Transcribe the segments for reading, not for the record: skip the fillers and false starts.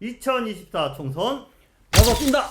2024 총선 반갑습니다.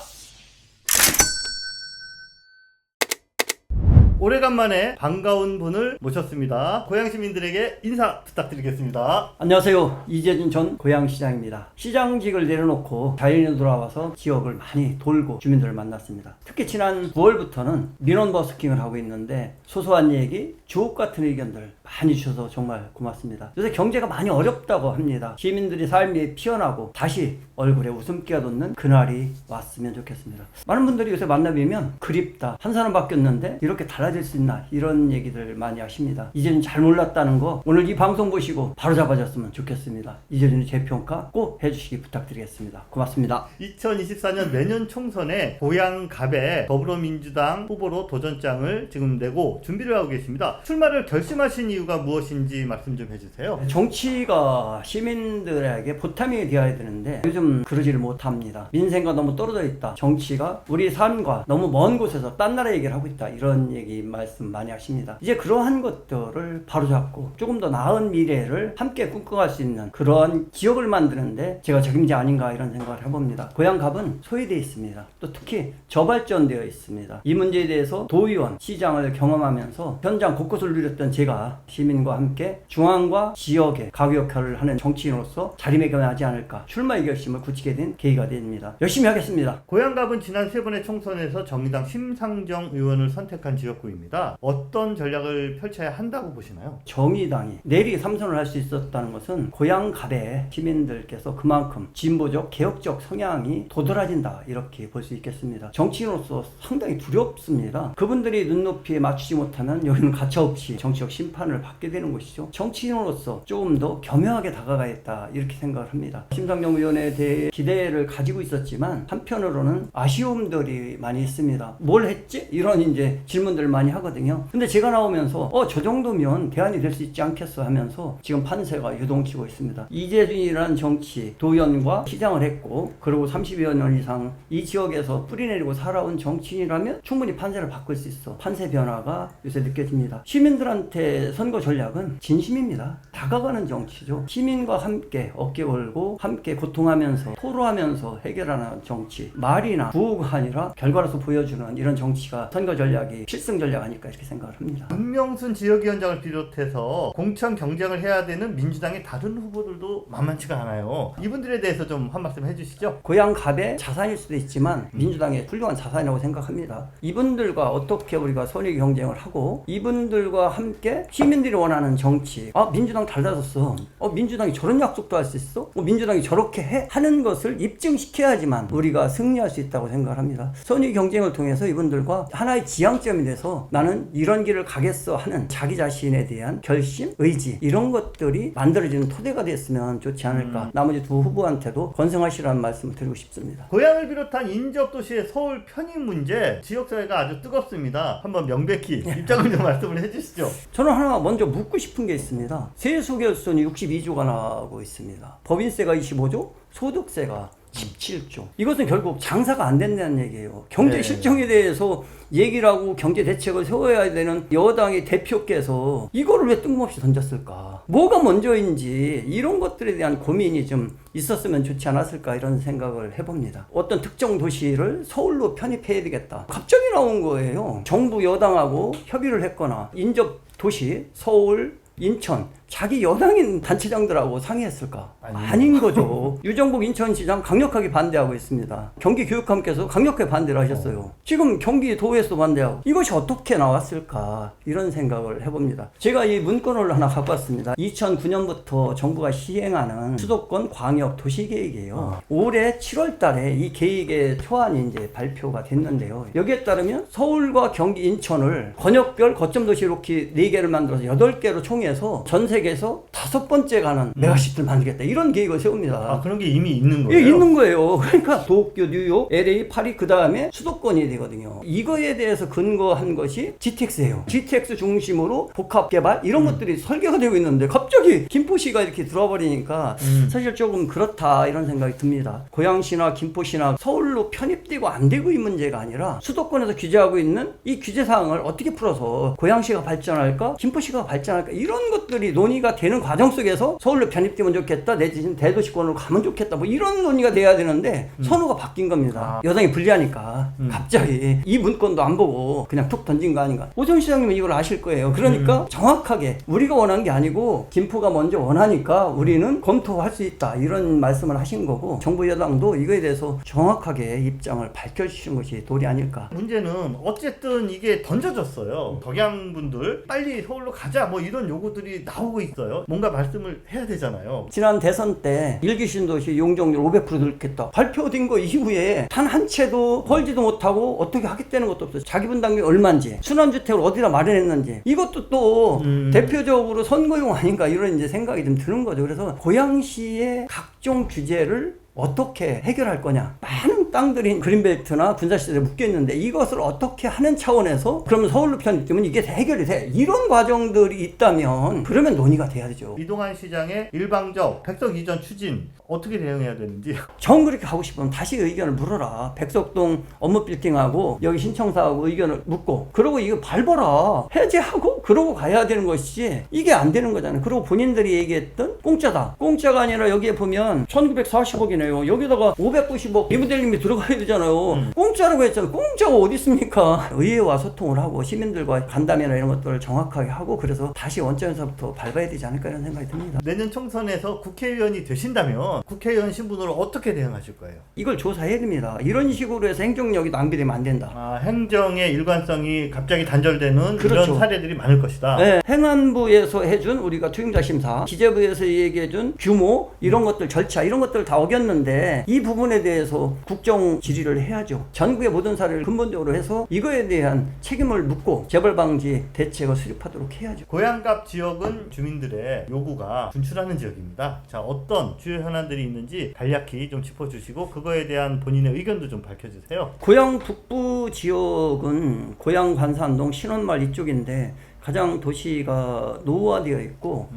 오래간만에 반가운 분을 모셨습니다. 고양 시민들에게 인사 부탁드리겠습니다. 안녕하세요. 이재준 전 고양시장입니다. 시장직을 내려놓고 자연인으로 돌아와서 지역을 많이 돌고 주민들을 만났습니다. 특히 지난 9월부터는 민원 버스킹을 하고 있는데 소소한 얘기, 주옥 같은 의견들 많이 주셔서 정말 고맙습니다. 요새 경제가 많이 어렵다고 합니다. 시민들이 삶이 피어나고 다시 얼굴에 웃음기가 돋는 그날이 왔으면 좋겠습니다. 많은 분들이 요새 만나뵈면 그립다. 한 사람 바뀌었는데 이렇게 달라질 수 있나 이런 얘기들 많이 하십니다. 이재준 잘 몰랐다는 거 오늘 이 방송 보시고 바로 잡아줬으면 좋겠습니다. 이재준의 재평가 꼭 해주시기 부탁드리겠습니다. 고맙습니다. 2024년 내년 총선에 고양갑에 더불어민주당 후보로 도전장을 지금 내고 준비를 하고 계십니다. 출마를 결심하신 이유가 무엇인지 말씀 좀 해주세요. 정치가 시민들에게 보탬이 되어야 되는데 요즘 그러지를 못합니다. 민생과 너무 떨어져 있다. 정치가 우리 삶과 너무 먼 곳에서 딴 나라 얘기를 하고 있다. 이런 얘기 말씀 많이 하십니다. 이제 그러한 것들을 바로잡고 조금 더 나은 미래를 함께 꿈꿔갈 수 있는 그러한 지역을 만드는데 제가 적임자 아닌가 이런 생각을 해봅니다. 고양갑은 소외되어 있습니다. 또 특히 저발전되어 있습니다. 이 문제에 대해서 도의원, 시장을 경험하면서 현장 곳곳을 누렸던 제가 시민과 함께 중앙과 지역의 가구 역할을 하는 정치인으로서 자리매김하지 않을까 출마의 결심을 굳히게 된 계기가 됩니다. 열심히 하겠습니다. 고양갑은 지난 3번의 총선에서 정의당 심상정 의원을 선택한 지역구입니다. 어떤 전략을 펼쳐야 한다고 보시나요? 정의당이 내리 3선을 할 수 있었다는 것은 고양갑의 시민들께서 그만큼 진보적 개혁적 성향이 도드라진다 이렇게 볼 수 있겠습니다. 정치인으로서 상당히 두렵습니다. 그분들이 눈높이에 맞추지 못하면 여기는 가차없이 정치적 심판을 받게 되는 것이죠. 정치인으로서 조금 더 겸허하게 다가가야겠다 이렇게 생각을 합니다. 심상정 의원에 대해 기대를 가지고 있었지만 한편으로는 아쉬움들이 많이 있습니다. 뭘 했지? 이런 이제 질문들을 많이 하거든요. 근데 제가 나오면서 저 정도면 대안이 될 수 있지 않겠어 하면서 지금 판세가 유동치고 있습니다. 이재준이라는 정치 도의원과 시장을 했고 그리고 30여 년 이상 이 지역에서 뿌리내리고 살아온 정치인이라면 충분히 판세를 바꿀 수 있어. 판세 변화가 요새 느껴집니다. 시민들한테 선거 전략은 진심입니다. 다가가는 정치죠. 시민과 함께 어깨 걸고 함께 고통하면서 토로하면서 해결하는 정치. 말이나 구호가 아니라 결과로서 보여주는 이런 정치가 선거 전략이 필승 전략 아닐까 이렇게 생각을 합니다. 문명순 지역위원장을 비롯해서 공천 경쟁을 해야 되는 민주당의 다른 후보들도 만만치가 않아요. 이분들에 대해서 좀 한 말씀 해주시죠. 고양갑의 자산일 수도 있지만 민주당의 훌륭한 자산이라고 생각합니다. 이분들과 어떻게 우리가 선의 경쟁을 하고 이분들과 함께 시민들이 원하는 정치. 민주당 달라졌어. 민주당이 저런 약속도 할 수 있어? 민주당이 저렇게 해? 하는 것을 입증시켜야지만 우리가 승리할 수 있다고 생각을 합니다. 선의 경쟁을 통해서 이분들과 하나의 지향점이 돼서 나는 이런 길을 가겠어 하는 자기 자신에 대한 결심, 의지 이런 것들이 만들어지는 토대가 됐으면 좋지 않을까. 나머지 두 후보한테도 건승하시라는 말씀을 드리고 싶습니다. 고양을 비롯한 인접도시의 서울 편입 문제 지역사회가 아주 뜨겁습니다. 한번 명백히 입장을 좀 말씀을 해주시죠. 저는 하나 먼저 묻고 싶은 게 있습니다. 세수결손이 62조가 나오고 있습니다. 법인세가 25조, 소득세가 17조. 이것은 결국 장사가 안 된다는 얘기예요. 경제 실정에 대해서 얘기를 하고 경제 대책을 세워야 되는 여당의 대표께서 이거를 왜 뜬금없이 던졌을까? 뭐가 먼저인지 이런 것들에 대한 고민이 좀 있었으면 좋지 않았을까 이런 생각을 해봅니다. 어떤 특정 도시를 서울로 편입해야 되겠다. 갑자기 나온 거예요. 정부 여당하고 협의를 했거나 인접 도시 서울, 인천 자기 여당인 단체장들하고 상의했을까? 아닌 거죠. 유정복 인천시장 강력하게 반대하고 있습니다. 경기교육감께서 강력하게 반대를 하셨어요. 지금 경기도에서도 반대하고 이것이 어떻게 나왔을까? 이런 생각을 해봅니다. 제가 이 문건을 하나 갖고 왔습니다. 2009년부터 정부가 시행하는 수도권 광역 도시계획이에요. 올해 7월 달에 이 계획의 초안이 이제 발표가 됐는데요. 여기에 따르면 서울과 경기, 인천을 권역별 거점도시 이렇게 4개를 만들어서 8개로 총해서 전 세계에서 5번째 가는 메가시티를 만들겠다. 이런 계획을 세웁니다. 그런 게 이미 있는 거예요? 예, 있는 거예요. 그러니까 도쿄, 뉴욕, LA, 파리 그 다음에 수도권이 되거든요. 이거에 대해서 근거한 것이 GTX예요. GTX 중심으로 복합 개발 이런 것들이 설계가 되고 있는데 갑자기 김포시가 이렇게 들어와 버리니까 사실 조금 그렇다 이런 생각이 듭니다. 고양시나 김포시나 서울로 편입되고 안 되고 이 문제가 아니라 수도권에서 규제하고 있는 이 규제 사항을 어떻게 풀어서 고양시가 발전할까? 김포시가 발전할까? 이런 것들이 논의 논의가 되는 과정 속에서 서울로 편입되면 좋겠다, 내지는 대도시권으로 가면 좋겠다, 뭐 이런 논의가 돼야 되는데 선호가 바뀐 겁니다. 여당이 불리하니까 갑자기 이 문건도 안 보고 그냥 툭 던진 거 아닌가. 오정 시장님은 이걸 아실 거예요. 그러니까 정확하게 우리가 원한 게 아니고 김포가 먼저 원하니까 우리는 검토할 수 있다, 이런 말씀을 하신 거고, 정부 여당도 이거에 대해서 정확하게 입장을 밝혀주신 것이 도리 아닐까. 문제는 어쨌든 이게 던져졌어요. 덕양분들 빨리 서울로 가자 뭐 이런 요구들이 나오고 있어요. 뭔가 말씀을 해야 되잖아요. 지난 대선 때 일기 신도시 용적률 500% 늘겠다 발표된 거 이후에 단 한 채도 벌지도 못하고 어떻게 하겠다는 것도 없어요. 자기 분담금이 얼마인지, 순환주택을 어디다 마련했는지, 이것도 또 대표적으로 선거용 아닌가, 이런 이제 생각이 좀 드는 거죠. 그래서 고양시의 각종 규제를 어떻게 해결할 거냐. 많은 땅들이 그린벨트나 군사시설에 묶여있는데 이것을 어떻게 하는 차원에서 그러면 서울로 편입되면 이게 해결이 돼. 이런 과정들이 있다면 그러면 논의가 돼야 되죠. 이동환 시장의 일방적 백석 이전 추진 어떻게 대응해야 되는지. 정 그렇게 가고 싶으면 다시 의견을 물어라. 백석동 업무 빌딩하고 여기 신청사하고 의견을 묻고, 그러고 이거 밟아라. 해제하고 그러고 가야 되는 것이지 이게 안 되는 거잖아요. 그리고 본인들이 얘기했던 공짜다. 공짜가 아니라 여기에 보면 1940억이네요. 여기다가 590억 리모델링이 들어가야 되잖아요. 공짜라고 했잖아요. 공짜가 어디 있습니까? 의회와 소통을 하고 시민들과 간담회나 이런 것들을 정확하게 하고, 그래서 다시 원점에서부터 밟아야 되지 않을까, 이런 생각이 듭니다. 내년 총선에서 국회의원이 되신다면 국회의원 신분으로 어떻게 대응하실 거예요? 이걸 조사해야 됩니다. 이런 식으로 해서 행정력이 낭비되면 안 된다. 행정의 일관성이 갑자기 단절되는 그렇죠. 이런 사례들이 많을 것이다. 네, 행안부에서 해준 우리가 투임자 심사, 기재부에서 얘기해준 규모, 이런 것들 절차, 이런 것들 다 어겼는데 이 부분에 대해서 국정 질의를 해야죠. 전국의 모든 사례를 근본적으로 해서 이거에 대한 책임을 묻고 재벌 방지 대책을 수립하도록 해야죠. 고양갑 지역은 주민들의 요구가 분출하는 지역입니다. 자, 어떤 주요 현안들이 있는지 간략히 좀 짚어주시고 그거에 대한 본인의 의견도 좀 밝혀주세요. 고양 북부 지역은 고양 관산동 신원마을 이쪽인데 가장 도시가 노후화되어 있고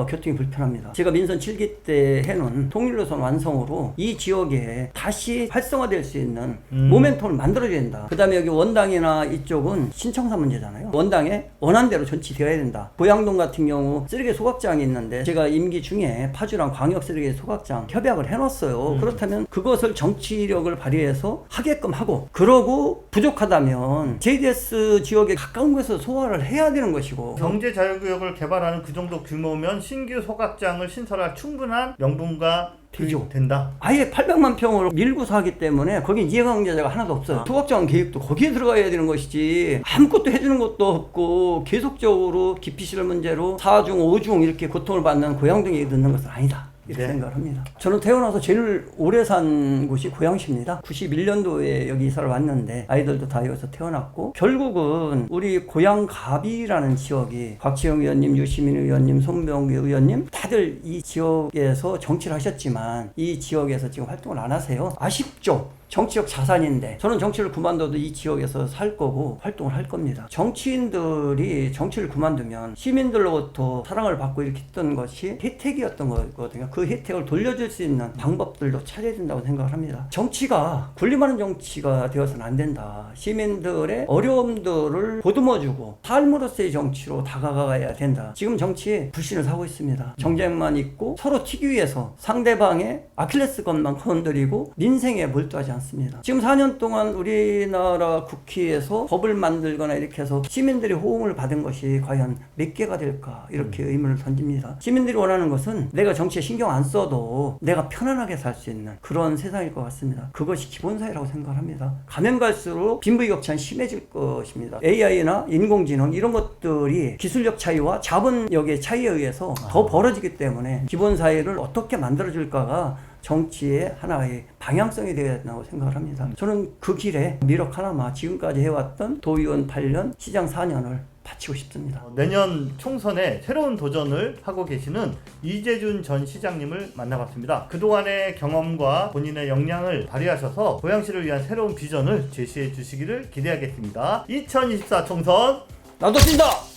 교통이 불편합니다. 제가 민선 7기 때 해놓은 통일노선 완성으로 이 지역에 다시 활성화될 수 있는 모멘텀을 만들어줘야 된다. 그 다음에 여기 원당이나 이쪽은 신청사 문제잖아요. 원당에 원한대로 전치되어야 된다. 고양동 같은 경우 쓰레기 소각장이 있는데 제가 임기 중에 파주랑 광역 쓰레기 소각장 협약을 해놨어요. 그렇다면 그것을 정치력을 발휘해서 하게끔 하고, 그러고 부족하다면 JDS 지역에 가까운 곳에서 소화를 해야 되는 것이고, 경제자유구역을 개발하는 그 정도 규모면 신규 소각장을 신설할 충분한 명분과 되죠. 된다. 아예 800만 평을 밀고서 하기 때문에 거기 이해관계자가 하나도 없어요. 소각장 계획도 거기에 들어가야 되는 것이지 아무것도 해주는 것도 없고 계속적으로 기피시설 문제로 4중 5중 이렇게 고통을 받는 고양동 얘기 듣는 것은 아니다, 이렇게 생각을 합니다. 저는 태어나서 제일 오래 산 곳이 고양시입니다. 91년도에 여기 이사를 왔는데 아이들도 다 여기서 태어났고, 결국은 우리 고양갑이라는 지역이 곽지영 의원님, 유시민 의원님, 손병규 의원님 다들 이 지역에서 정치를 하셨지만 이 지역에서 지금 활동을 안 하세요. 아쉽죠? 정치적 자산인데 저는 정치를 그만둬도 이 지역에서 살 거고 활동을 할 겁니다. 정치인들이 정치를 그만두면 시민들로부터 사랑을 받고 이렇게 했던 것이 혜택이었던 거거든요. 그 혜택을 돌려줄 수 있는 방법들도 찾아야 된다고 생각을 합니다. 정치가 군림하는 정치가 되어서는 안 된다. 시민들의 어려움들을 보듬어주고 삶으로서의 정치로 다가가야 된다. 지금 정치에 불신을 사고 있습니다. 정쟁만 있고 서로 튀기 위해서 상대방의 아킬레스건만 건드리고 민생에 몰두하지 않습니다. 지금 4년 동안 우리나라 국회에서 법을 만들거나 이렇게 해서 시민들의 호응을 받은 것이 과연 몇 개가 될까, 이렇게 의문을 던집니다. 시민들이 원하는 것은 내가 정치에 신경 안 써도 내가 편안하게 살 수 있는 그런 세상일 것 같습니다. 그것이 기본사회라고 생각합니다. 가면 갈수록 빈부격차는 심해질 것입니다. AI나 인공지능 이런 것들이 기술력 차이와 자본력의 차이에 의해서 더 벌어지기 때문에 기본사회를 어떻게 만들어줄까가 정치의 하나의 방향성이 되어야 된다고 생각을 합니다. 저는 그 길에 미력 하나마 지금까지 해왔던 도의원 8년, 시장 4년을 바치고 싶습니다. 내년 총선에 새로운 도전을 하고 계시는 이재준 전 시장님을 만나봤습니다. 그동안의 경험과 본인의 역량을 발휘하셔서 고양시를 위한 새로운 비전을 제시해 주시기를 기대하겠습니다. 2024 총선 나도 뛴다!